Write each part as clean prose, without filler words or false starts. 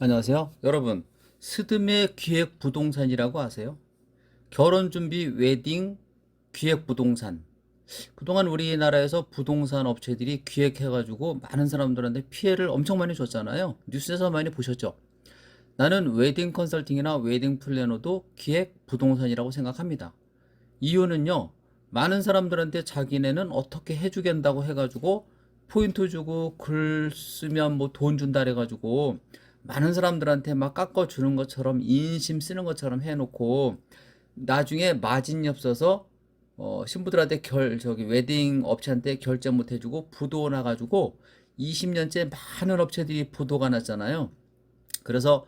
안녕하세요. 여러분, 스드메 기획 부동산이라고 아세요? 결혼 준비 웨딩 기획 부동산. 그동안 우리나라에서 부동산 업체들이 기획해가지고 많은 사람들한테 피해를 엄청 많이 줬잖아요. 뉴스에서 많이 보셨죠? 나는 웨딩 컨설팅이나 웨딩 플래너도 기획 부동산이라고 생각합니다. 이유는요, 많은 사람들한테 자기네는 어떻게 해주겠다고 해가지고 포인트 주고 글 쓰면 뭐 돈 준다 해가지고 많은 사람들한테 막 깎아주는 것처럼 인심 쓰는 것처럼 해놓고 나중에 마진이 없어서 신부들한테 저기 웨딩 업체한테 결제 못 해주고 부도 나가지고 20년째 많은 업체들이 부도가 났잖아요. 그래서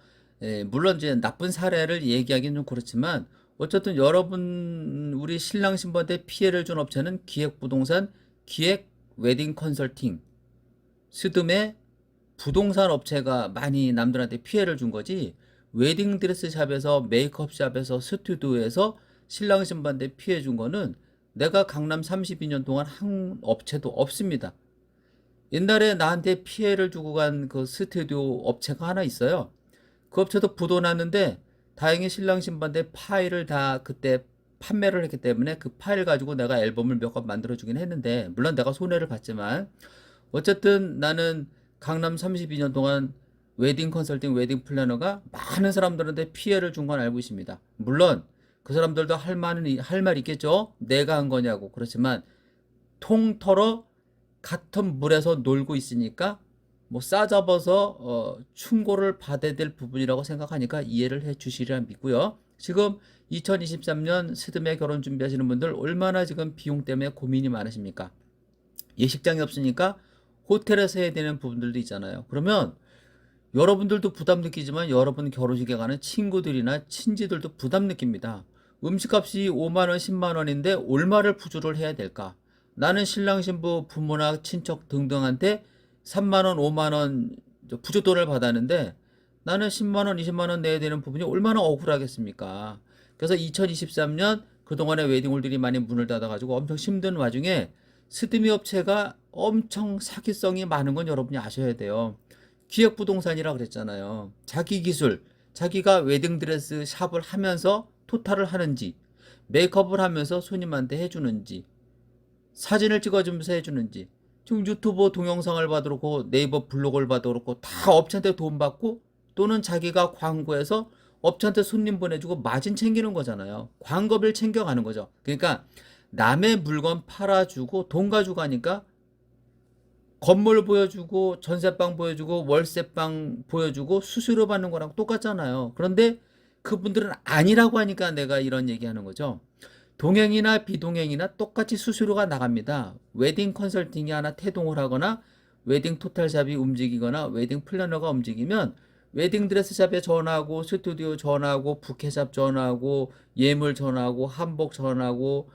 물론 이제 나쁜 사례를 얘기하기는 좀 그렇지만 어쨌든 여러분 우리 신랑 신부한테 피해를 준 업체는 기획부동산, 기획 웨딩 컨설팅, 스드메 부동산 업체가 많이 남들한테 피해를 준 거지. 웨딩 드레스 샵에서 메이크업 샵에서 스튜디오에서 신랑 신부한테 피해 준 거는 내가 강남 32년 동안 한 업체도 없습니다. 옛날에 나한테 피해를 주고 간 그 스튜디오 업체가 하나 있어요. 그 업체도 부도 났는데 다행히 신랑 신부한테 파일을 다 그때 판매를 했기 때문에 그 파일 가지고 내가 앨범을 몇 권 만들어 주긴 했는데 물론 내가 손해를 봤지만 어쨌든 나는 강남 32년 동안 웨딩 컨설팅, 웨딩 플래너가 많은 사람들한테 피해를 준 건 알고 있습니다. 물론 그 사람들도 할 말 있겠죠. 내가 한 거냐고. 그렇지만 통털어 같은 물에서 놀고 있으니까 뭐 싸잡아서 충고를 받아야 될 부분이라고 생각하니까 이해를 해 주시리라 믿고요. 지금 2023년 스드메 결혼 준비하시는 분들 얼마나 지금 비용 때문에 고민이 많으십니까? 예식장이 없으니까 호텔에서 해야 되는 부분들도 있잖아요. 그러면 여러분들도 부담 느끼지만 여러분 결혼식에 가는 친구들이나 친지들도 부담 느낍니다. 음식값이 5만 원, 10만 원인데 얼마를 부주를 해야 될까? 나는 신랑 신부 부모나 친척 등등한테 3만 원, 5만 원 부조돈을 받았는데 나는 10만 원, 20만 원 내야 되는 부분이 얼마나 억울하겠습니까? 그래서 2023년 그동안에 웨딩홀들이 많이 문을 닫아가지고 엄청 힘든 와중에 스드미 업체가 엄청 사기성이 많은 건 여러분이 아셔야 돼요. 기획부동산이라 그랬잖아요. 자기 기술, 자기가 웨딩드레스 샵을 하면서 토탈을 하는지, 메이크업을 하면서 손님한테 해주는지, 사진을 찍어주면서 해주는지, 지금 유튜브 동영상을 봐도 그렇고 네이버 블로그를 봐도 그렇고 다 업체한테 돈 받고 또는 자기가 광고해서 업체한테 손님 보내주고 마진 챙기는 거잖아요. 광고비를 챙겨가는 거죠. 그러니까 남의 물건 팔아주고 돈 가지고 가니까 건물 보여주고 전세방 보여주고 월세방 보여주고 수수료 받는 거랑 똑같잖아요. 그런데 그분들은 아니라고 하니까 내가 이런 얘기하는 거죠. 동행이나 비동행이나 똑같이 수수료가 나갑니다. 웨딩 컨설팅이 하나 태동을 하거나 웨딩 토탈샵이 움직이거나 웨딩 플래너가 움직이면 웨딩 드레스샵에 전화하고 스튜디오 전화하고 부케샵 전화하고 예물 전화하고 한복 전화하고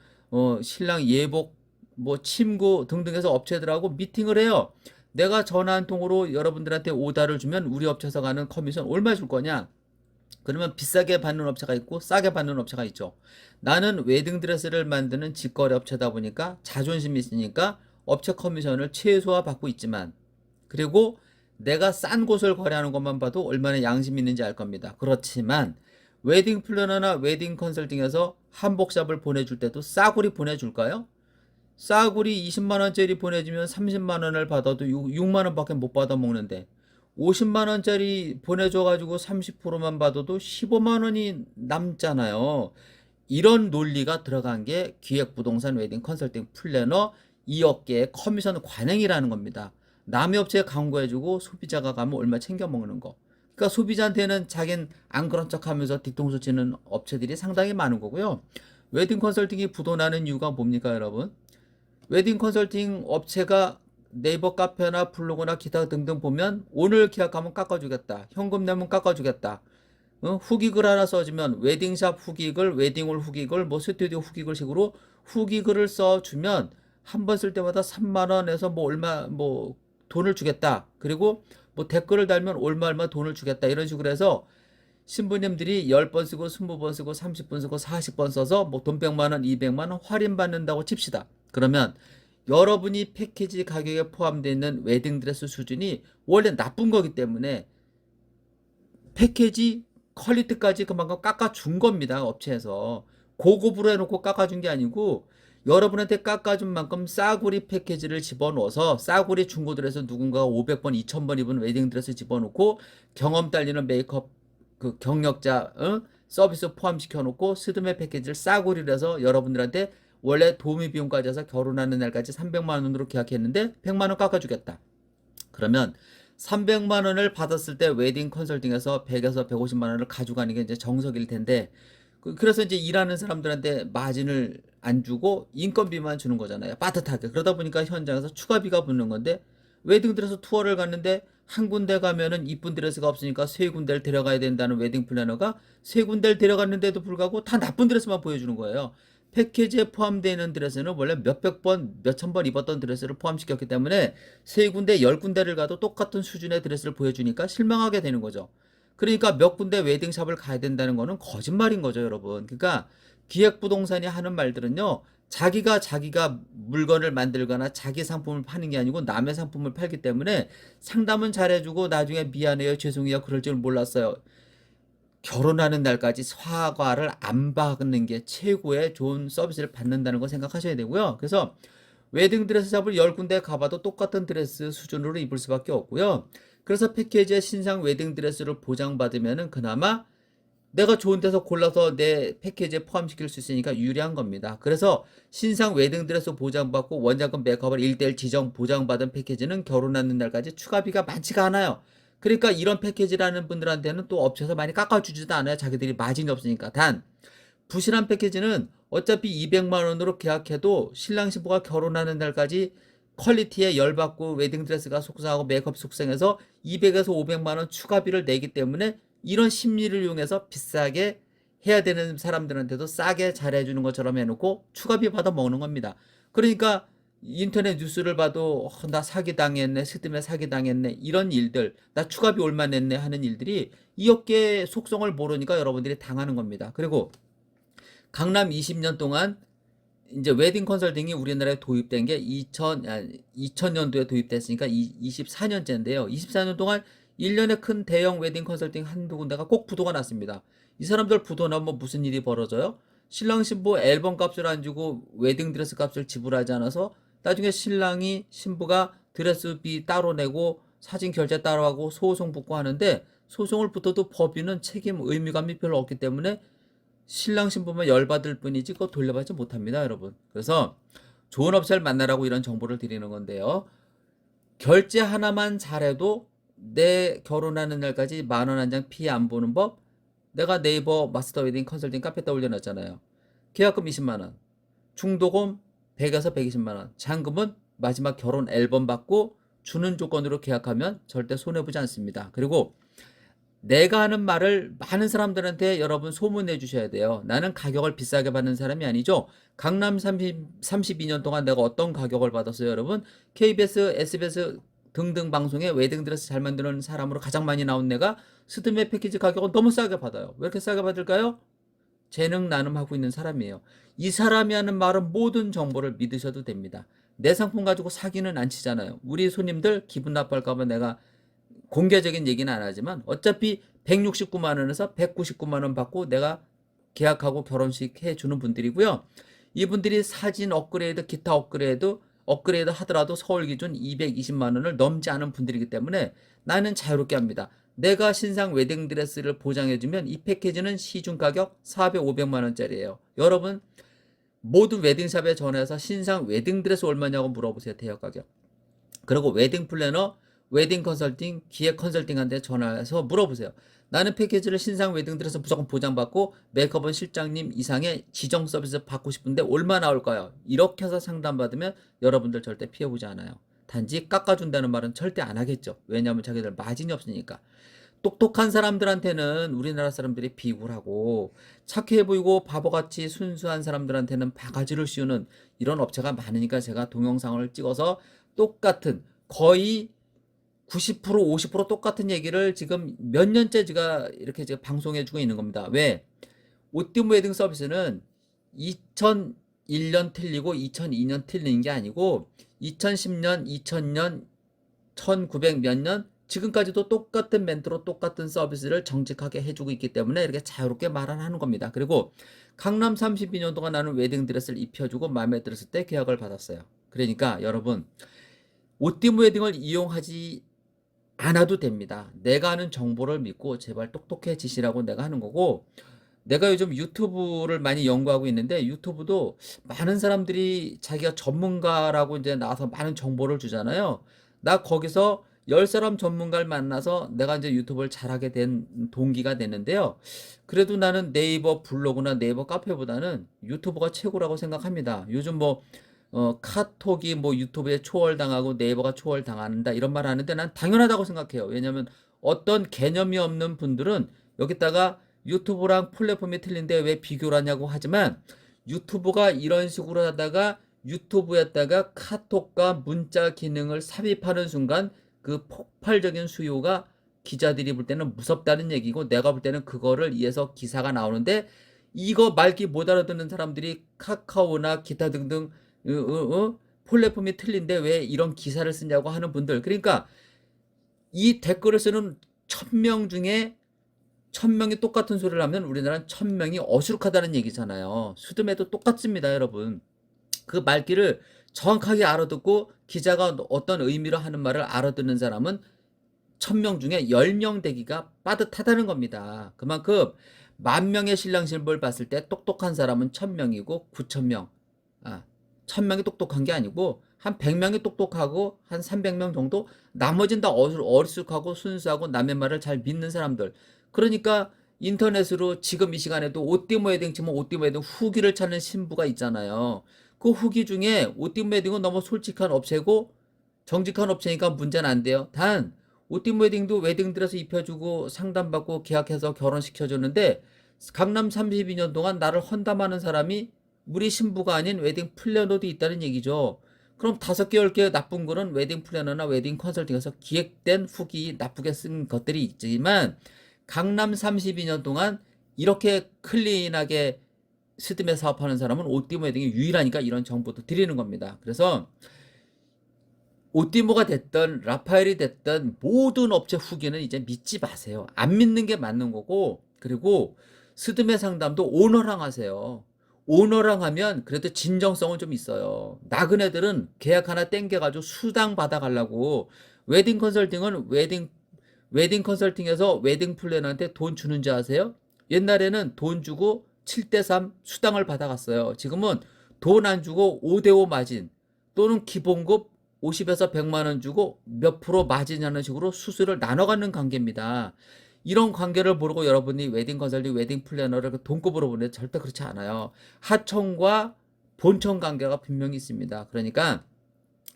신랑 예복 뭐 침구 등등해서 업체들하고 미팅을 해요. 내가 전화 한 통으로 여러분들한테 오다를 주면 우리 업체에서 가는 커미션 얼마 줄 거냐? 그러면 비싸게 받는 업체가 있고 싸게 받는 업체가 있죠. 나는 웨딩드레스를 만드는 직거래 업체다 보니까 자존심이 있으니까 업체 커미션을 최소화 받고 있지만 그리고 내가 싼 곳을 거래하는 것만 봐도 얼마나 양심 있는지 알 겁니다. 그렇지만 웨딩 플래너나 웨딩 컨설팅에서 한복샵을 보내줄 때도 싸구리 보내줄까요? 싸구리 20만 원짜리 보내주면 30만 원을 받아도 6만 원밖에 못 받아 먹는데 50만 원짜리 보내줘가지고 30%만 받아도 15만 원이 남잖아요. 이런 논리가 들어간 게 기획부동산 웨딩 컨설팅 플래너 이 업계의 커미션 관행이라는 겁니다. 남의 업체에 광고해주고 소비자가 가면 얼마 챙겨 먹는 거. 그러니까 소비자한테는 자긴 안 그런 척하면서 뒤통수 치는 업체들이 상당히 많은 거고요. 웨딩 컨설팅이 부도나는 이유가 뭡니까, 여러분? 웨딩 컨설팅 업체가 네이버 카페나 블로그나 기타 등등 보면 오늘 계약하면 깎아주겠다. 현금 내면 깎아주겠다. 후기글 하나 써주면 웨딩샵 후기글, 웨딩홀 후기글, 뭐 스튜디오 후기글 식으로 후기글을 써주면 한 번 쓸 때마다 3만 원에서 뭐 얼마 뭐 돈을 주겠다. 그리고 뭐 댓글을 달면 얼마 얼마 돈을 주겠다. 이런 식으로 해서 신부님들이 10번 쓰고 20번 쓰고 30번 쓰고 40번 써서 뭐 돈 100만 원, 200만 원 할인 받는다고 칩시다. 그러면 여러분이 패키지 가격에 포함되어 있는 웨딩드레스 수준이 원래 나쁜 거기 때문에 패키지 퀄리티까지 그만큼 깎아준 겁니다. 업체에서. 고급으로 해놓고 깎아준 게 아니고 여러분한테 깎아준 만큼 싸구리 패키지를 집어넣어서 싸구리 중고들에서 누군가가 500번, 2000번 입은 웨딩드레스 집어넣고 경험 딸리는 메이크업 그 경력자 서비스 포함시켜 놓고 스드메 패키지를 싸구리로 해서 여러분들한테 원래 도우미 비용까지 해서 결혼하는 날까지 300만 원으로 계약했는데 100만 원 깎아주겠다. 그러면 300만 원을 받았을 때 웨딩 컨설팅에서 100에서 150만 원을 가져가는 게 이제 정석일 텐데 그래서 이제 일하는 사람들한테 마진을 안 주고 인건비만 주는 거잖아요. 빠듯하게. 그러다 보니까 현장에서 추가비가 붙는 건데 웨딩드레스 투어를 갔는데 한 군데 가면은 이쁜 드레스가 없으니까 세 군데를 데려가야 된다는 웨딩 플래너가 세 군데를 데려갔는데도 불구하고 다 나쁜 드레스만 보여주는 거예요. 패키지에 포함되어 있는 드레스는 원래 몇백 번, 몇천 번 입었던 드레스를 포함시켰기 때문에 세 군데, 열 군데를 가도 똑같은 수준의 드레스를 보여주니까 실망하게 되는 거죠. 그러니까 몇 군데 웨딩샵을 가야 된다는 거는 거짓말인 거죠, 여러분. 그러니까 기획부동산이 하는 말들은요, 자기가 물건을 만들거나 자기 상품을 파는 게 아니고 남의 상품을 팔기 때문에 상담은 잘해주고 나중에 미안해요, 죄송해요, 그럴 줄 몰랐어요. 결혼하는 날까지 사과를 안 받는 게 최고의 좋은 서비스를 받는다는 거 생각하셔야 되고요. 그래서 웨딩 드레스 샵을 10군데 가봐도 똑같은 드레스 수준으로 입을 수밖에 없고요. 그래서 패키지에 신상 웨딩 드레스를 보장받으면은 그나마 내가 좋은 데서 골라서 내 패키지에 포함시킬 수 있으니까 유리한 겁니다. 그래서 신상 웨딩 드레스 보장받고 원장금 메이크업을 1대1 지정 보장받은 패키지는 결혼하는 날까지 추가비가 많지가 않아요. 그러니까 이런 패키지라는 분들한테는 또 업체에서 많이 깎아주지도 않아요. 자기들이 마진이 없으니까. 단 부실한 패키지는 어차피 200만 원으로 계약해도 신랑 신부가 결혼하는 날까지 퀄리티에 열받고 웨딩드레스가 속상하고 메이크업 속상해서 200에서 500만 원 추가비를 내기 때문에 이런 심리를 이용해서 비싸게 해야 되는 사람들한테도 싸게 잘해주는 것처럼 해놓고 추가비 받아 먹는 겁니다. 그러니까 인터넷 뉴스를 봐도 나 사기당했네, 스드메 사기당했네, 이런 일들, 나 추가비 얼마 냈네 하는 일들이 이 업계의 속성을 모르니까 여러분들이 당하는 겁니다. 그리고 강남 20년 동안 이제 웨딩 컨설팅이 우리나라에 도입된 게 2000년도에 도입됐으니까 24년째인데요. 24년 동안 1년에 큰 대형 웨딩 컨설팅 한두 군데가 꼭 부도가 났습니다. 이 사람들 부도 나면 무슨 일이 벌어져요? 신랑 신부 앨범 값을 안 주고 웨딩 드레스 값을 지불하지 않아서 나중에 신랑이 신부가 드레스비 따로 내고 사진 결제 따로 하고 소송 붙고 하는데 소송을 붙어도 법인은 책임 의무감이 별로 없기 때문에 신랑 신부만 열받을 뿐이지 그거 돌려받지 못합니다, 여러분. 그래서 좋은 업체를 만나라고 이런 정보를 드리는 건데요. 결제 하나만 잘해도 내 결혼하는 날까지 10,000원 한 장 피해 안 보는 법. 내가 네이버 마스터 웨딩 컨설팅 카페에다 올려놨잖아요. 계약금 20만 원, 중도금 100에서 120만 원, 잔금은 마지막 결혼 앨범 받고 주는 조건으로 계약하면 절대 손해보지 않습니다. 그리고 내가 하는 말을 많은 사람들한테 여러분 소문내 주셔야 돼요. 나는 가격을 비싸게 받는 사람이 아니죠. 강남 32년 동안 내가 어떤 가격을 받았어요, 여러분? KBS, SBS 등등 방송에 웨딩드레스 잘 만드는 사람으로 가장 많이 나온 내가 스드메 패키지 가격은 너무 싸게 받아요. 왜 이렇게 싸게 받을까요? 재능 나눔하고 있는 사람이에요. 이 사람이 하는 말은 모든 정보를 믿으셔도 됩니다. 내 상품 가지고 사기는 안 치잖아요. 우리 손님들 기분 나빠할까봐 내가 공개적인 얘기는 안 하지만 어차피 169만 원에서 199만 원 받고 내가 계약하고 결혼식 해주는 분들이고요. 이분들이 사진 업그레이드, 기타 업그레이드 하더라도 서울 기준 220만 원을 넘지 않은 분들이기 때문에 나는 자유롭게 합니다. 내가 신상 웨딩드레스를 보장해주면 이 패키지는 시중 가격 400, 500만 원짜리예요. 여러분 모든 웨딩샵에 전화해서 신상 웨딩드레스 얼마냐고 물어보세요. 대여 가격. 그리고 웨딩 플래너, 웨딩 컨설팅, 기획 컨설팅한테 전화해서 물어보세요. 나는 패키지를 신상 웨딩드레스 무조건 보장받고 메이크업은 실장님 이상의 지정 서비스 받고 싶은데 얼마 나올까요? 이렇게 해서 상담받으면 여러분들 절대 피해보지 않아요. 단지 깎아준다는 말은 절대 안 하겠죠. 왜냐하면 자기들 마진이 없으니까. 똑똑한 사람들한테는 우리나라 사람들이 비굴하고 착해 보이고 바보같이 순수한 사람들한테는 바가지를 씌우는 이런 업체가 많으니까 제가 동영상을 찍어서 똑같은 거의 90% 50% 똑같은 얘기를 지금 몇 년째 제가 이렇게 제가 방송해주고 있는 겁니다. 왜? 오띠움 웨딩 서비스는 2001년 틀리고 2002년 틀린 게 아니고 2010년, 2000년, 1900 몇 년, 지금까지도 똑같은 멘트로 똑같은 서비스를 정직하게 해주고 있기 때문에 이렇게 자유롭게 말을 하는 겁니다. 그리고 강남 32년 동안 나는 웨딩드레스를 입혀주고 마음에 들었을 때 계약을 받았어요. 그러니까 여러분 오띠모 웨딩을 이용하지 않아도 됩니다. 내가 아는 정보를 믿고 제발 똑똑해지시라고 내가 하는 거고, 내가 요즘 유튜브를 많이 연구하고 있는데 유튜브도 많은 사람들이 자기가 전문가라고 이제 나와서 많은 정보를 주잖아요. 나 거기서 10사람 전문가를 만나서 내가 이제 유튜브를 잘하게 된 동기가 되는데요. 그래도 나는 네이버 블로그나 네이버 카페보다는 유튜브가 최고라고 생각합니다. 요즘 뭐 카톡이 뭐 유튜브에 초월당하고 네이버가 초월당한다 이런 말 하는데 난 당연하다고 생각해요. 왜냐면 어떤 개념이 없는 분들은 여기다가 유튜브랑 플랫폼이 틀린데 왜 비교를 하냐고 하지만, 유튜브가 이런 식으로 하다가 유튜브에다가 카톡과 문자 기능을 삽입하는 순간 그 폭발적인 수요가 기자들이 볼 때는 무섭다는 얘기고, 내가 볼 때는 그거를 이해서 기사가 나오는데, 이거 말귀 못 알아듣는 사람들이 카카오나 기타 등등 플랫폼이 틀린데 왜 이런 기사를 쓰냐고 하는 분들, 그러니까 이 댓글을 쓰는 1000명 중에 1000명이 똑같은 소리를 하면 우리나라는 1000명이 어수룩하다는 얘기잖아요. 수dum에도 똑같습니다, 여러분. 그 말귀를 정확하게 알아듣고 기자가 어떤 의미로 하는 말을 알아듣는 사람은 1000명 중에 10명 되기가 빠듯하다는 겁니다. 그만큼 10,000명의 신랑 신부를 봤을 때 똑똑한 사람은 1000명이고 9000명, 1000명이 똑똑한 게 아니고 한 100명이 똑똑하고 한 300명 정도, 나머지는 다 어리숙하고 순수하고 남의 말을 잘 믿는 사람들. 그러니까 인터넷으로 지금 이 시간에도 오띠모 웨딩 치면 오띠모 웨딩 후기를 찾는 신부가 있잖아요. 그 후기 중에 오띠모 웨딩은 너무 솔직한 업체고 정직한 업체니까 문제는 안 돼요. 단 오띠모 웨딩도 웨딩드레스 입혀주고 상담받고 계약해서 결혼시켜줬는데 강남 32년 동안 나를 헌담하는 사람이 우리 신부가 아닌 웨딩 플래너도 있다는 얘기죠. 그럼 5개, 10개 나쁜 거는 웨딩 플래너나 웨딩 컨설팅에서 기획된 후기 나쁘게 쓴 것들이 있지만, 강남 32년 동안 이렇게 클린하게 스드메 사업하는 사람은 오띠모 웨딩이 유일하니까 이런 정보도 드리는 겁니다. 그래서 오띠모가 됐던 라파엘이 됐던 모든 업체 후기는 이제 믿지 마세요. 안 믿는 게 맞는 거고, 그리고 스드메 상담도 오너랑 하세요. 오너랑 하면 그래도 진정성은 좀 있어요. 나그네들은 계약 하나 땡겨가지고 수당 받아가려고. 웨딩 컨설팅은 웨딩 컨설팅에서 웨딩 플래너한테 돈 주는지 아세요? 옛날에는 돈 주고 7대3 수당을 받아갔어요. 지금은 돈 안 주고 5대5 마진 또는 기본급 50에서 100만 원 주고 몇 프로 마진하는 식으로 수수료를 나눠 갖는 관계입니다. 이런 관계를 모르고 여러분이 웨딩 컨설팅, 웨딩 플래너를 돈급으로 보내도 절대 그렇지 않아요. 하청과 본청 관계가 분명히 있습니다. 그러니까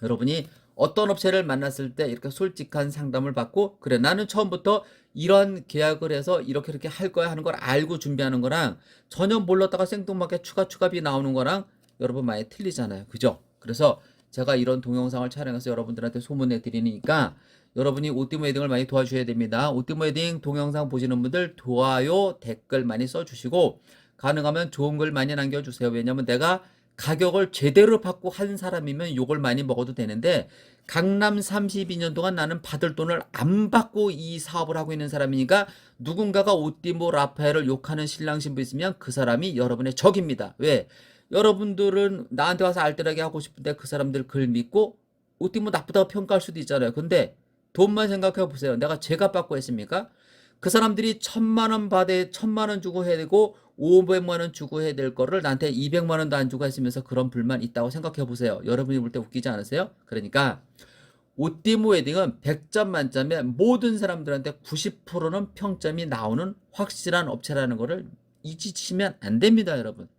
여러분이 어떤 업체를 만났을 때 이렇게 솔직한 상담을 받고, 그래 나는 처음부터 이런 계약을 해서 이렇게 할 거야 하는 걸 알고 준비하는 거랑 전혀 몰랐다가 생뚱맞게 추가비 나오는 거랑 여러분 많이 틀리잖아요. 그죠? 그래서 제가 이런 동영상을 촬영해서 여러분들한테 소문내 드리니까 여러분이 오띠모 웨딩을 많이 도와주셔야 됩니다. 오띠모 웨딩 동영상 보시는 분들 좋아요, 댓글 많이 써주시고 가능하면 좋은 글 많이 남겨주세요. 왜냐면 내가 가격을 제대로 받고 한 사람이면 욕을 많이 먹어도 되는데, 강남 32년 동안 나는 받을 돈을 안 받고 이 사업을 하고 있는 사람이니까 누군가가 오띠모 라파엘을 욕하는 신랑 신부 있으면 그 사람이 여러분의 적입니다. 왜? 여러분들은 나한테 와서 알뜰하게 하고 싶은데 그 사람들 글 믿고 오띠모 나쁘다고 평가할 수도 있잖아요. 근데 돈만 생각해 보세요. 내가 제값 받고 했습니까? 그 사람들이 1,000만 원 받에 1,000만 원 주고 해야 되고 500만 원 주고 해야 될 거를 나한테 200만 원도 안 주고 했으면서 그런 불만 있다고 생각해 보세요. 여러분이 볼 때 웃기지 않으세요? 그러니까 오띠모 웨딩은 100점 만점에 모든 사람들한테 90%는 평점이 나오는 확실한 업체라는 거를 잊으시면 안 됩니다, 여러분.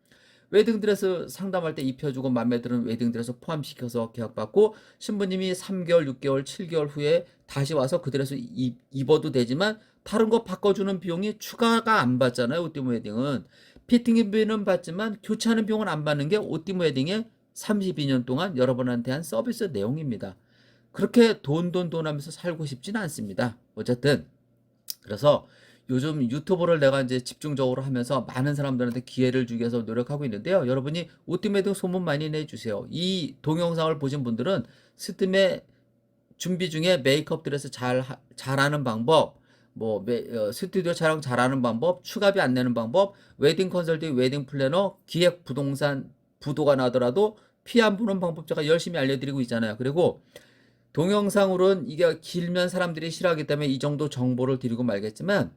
웨딩드레스 상담할 때 입혀주고 마음에 드는 웨딩드레스 포함시켜서 계약받고 신부님이 3개월, 6개월, 7개월 후에 다시 와서 그 드레스 입어도 되지만 다른 거 바꿔주는 비용이 추가가 안 받잖아요. 오띠모 웨딩은 피팅비는 받지만 교체하는 비용은 안 받는 게 오띠모 웨딩의 32년 동안 여러분한테 한 서비스 내용입니다. 그렇게 돈 하면서 살고 싶지는 않습니다. 어쨌든 그래서 요즘 유튜브를 내가 이제 집중적으로 하면서 많은 사람들한테 기회를 주기 위해서 노력하고 있는데요. 여러분이 오띠메도 소문 많이 내주세요. 이 동영상을 보신 분들은 스팀에 준비 중에 메이크업 드레스 잘하는 방법, 스튜디오 촬영 잘하는 방법, 추가비 안 내는 방법, 웨딩 컨설팅, 웨딩 플래너, 기획 부동산 부도가 나더라도 피 안 보는 방법 제가 열심히 알려드리고 있잖아요. 그리고 동영상으로는 이게 길면 사람들이 싫어하기 때문에 이 정도 정보를 드리고 말겠지만,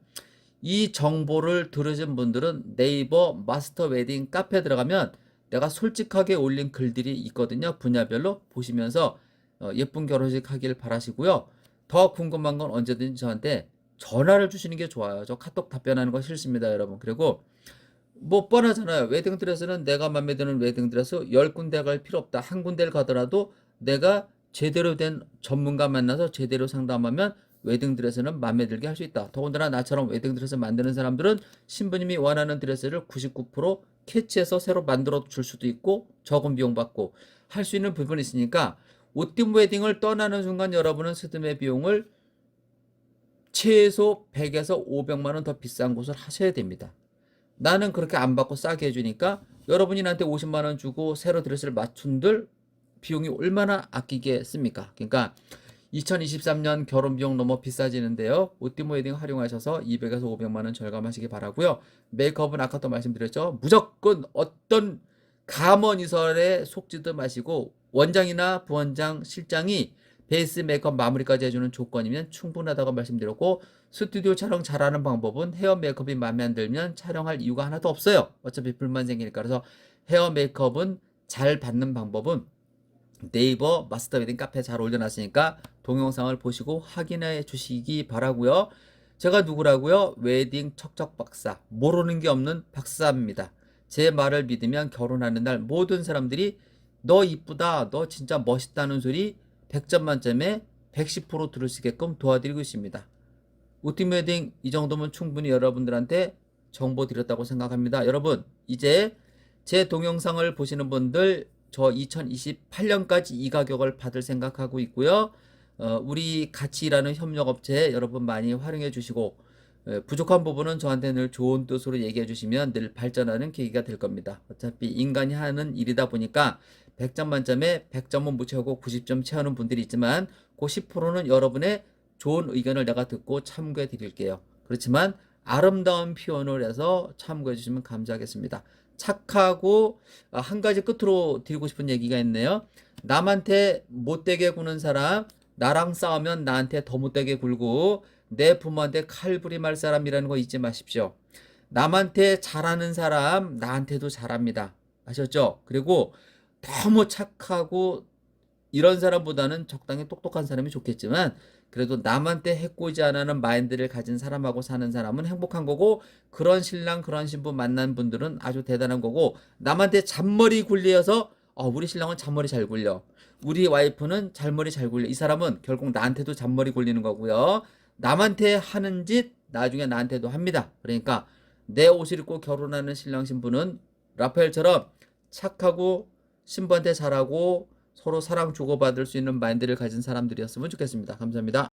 이 정보를 들으신 분들은 네이버 마스터 웨딩 카페 들어가면 내가 솔직하게 올린 글들이 있거든요. 분야별로 보시면서 예쁜 결혼식 하길 바라시고요. 더 궁금한 건 언제든지 저한테 전화를 주시는 게 좋아요. 저 카톡 답변하는 거 싫습니다, 여러분. 그리고 뭐 뻔하잖아요. 웨딩드레스는 내가 마음에 드는 웨딩드레스 10군데 갈 필요 없다. 한 군데를 가더라도 내가 제대로 된 전문가 만나서 제대로 상담하면 웨딩드레스는 마음에 들게 할 수 있다. 더군다나 나처럼 웨딩드레스 만드는 사람들은 신부님이 원하는 드레스를 99% 캐치해서 새로 만들어 줄 수도 있고 적은 비용 받고 할 수 있는 부분이 있으니까, 옷팀 웨딩을 떠나는 순간 여러분은 스드메 비용을 최소 100에서 500만 원 더 비싼 곳을 하셔야 됩니다. 나는 그렇게 안 받고 싸게 해주니까 여러분이 나한테 50만 원 주고 새로 드레스를 맞춘들 비용이 얼마나 아끼겠습니까? 그러니까 2023년 결혼 비용 너무 비싸지는데요. 옷띠모 웨딩 활용하셔서 200에서 500만 원 절감하시기 바라고요. 메이크업은 아까도 말씀드렸죠. 무조건 어떤 감언이설에 속지도 마시고 원장이나 부원장, 실장이 베이스 메이크업 마무리까지 해주는 조건이면 충분하다고 말씀드렸고, 스튜디오 촬영 잘하는 방법은 헤어 메이크업이 마음에 안 들면 촬영할 이유가 하나도 없어요. 어차피 불만 생기니까. 그래서 헤어 메이크업은 잘 받는 방법은 네이버 마스터 웨딩 카페 잘 올려놨으니까 동영상을 보시고 확인해 주시기 바라고요. 제가 누구라고요? 웨딩 척척 박사, 모르는 게 없는 박사입니다. 제 말을 믿으면 결혼하는 날 모든 사람들이 너 이쁘다, 너 진짜 멋있다는 소리 100점 만점에 110% 들을 수 있게끔 도와드리고 있습니다. 우팀 웨딩 이 정도면 충분히 여러분들한테 정보 드렸다고 생각합니다. 여러분, 이제 제 동영상을 보시는 분들 저 2028년까지 이 가격을 받을 생각하고 있고요. 우리 같이 일하는 협력업체 여러분 많이 활용해 주시고, 부족한 부분은 저한테 늘 좋은 뜻으로 얘기해 주시면 늘 발전하는 계기가 될 겁니다. 어차피 인간이 하는 일이다 보니까 100점 만점에 100점은 못 채우고 90점 채우는 분들이 있지만 그 10%는 여러분의 좋은 의견을 내가 듣고 참고해 드릴게요. 그렇지만 아름다운 표현을 해서 참고해 주시면 감사하겠습니다. 착하고, 한 가지 끝으로 드리고 싶은 얘기가 있네요. 남한테 못되게 구는 사람, 나랑 싸우면 나한테 더 못되게 굴고 내 부모한테 칼부림할 사람이라는 거 잊지 마십시오. 남한테 잘하는 사람 나한테도 잘합니다. 아셨죠? 그리고 너무 착하고 이런 사람보다는 적당히 똑똑한 사람이 좋겠지만, 그래도 남한테 해코지 안 하는 마인드를 가진 사람하고 사는 사람은 행복한 거고, 그런 신랑 그런 신부 만난 분들은 아주 대단한 거고, 남한테 잔머리 굴려서 우리 신랑은 잔머리 잘 굴려, 우리 와이프는 잔머리 잘 굴려, 이 사람은 결국 나한테도 잔머리 굴리는 거고요. 남한테 하는 짓 나중에 나한테도 합니다. 그러니까 내 옷을 입고 결혼하는 신랑 신부는 라파엘처럼 착하고 신부한테 잘하고 서로 사랑 주고받을 수 있는 마인드를 가진 사람들이었으면 좋겠습니다. 감사합니다.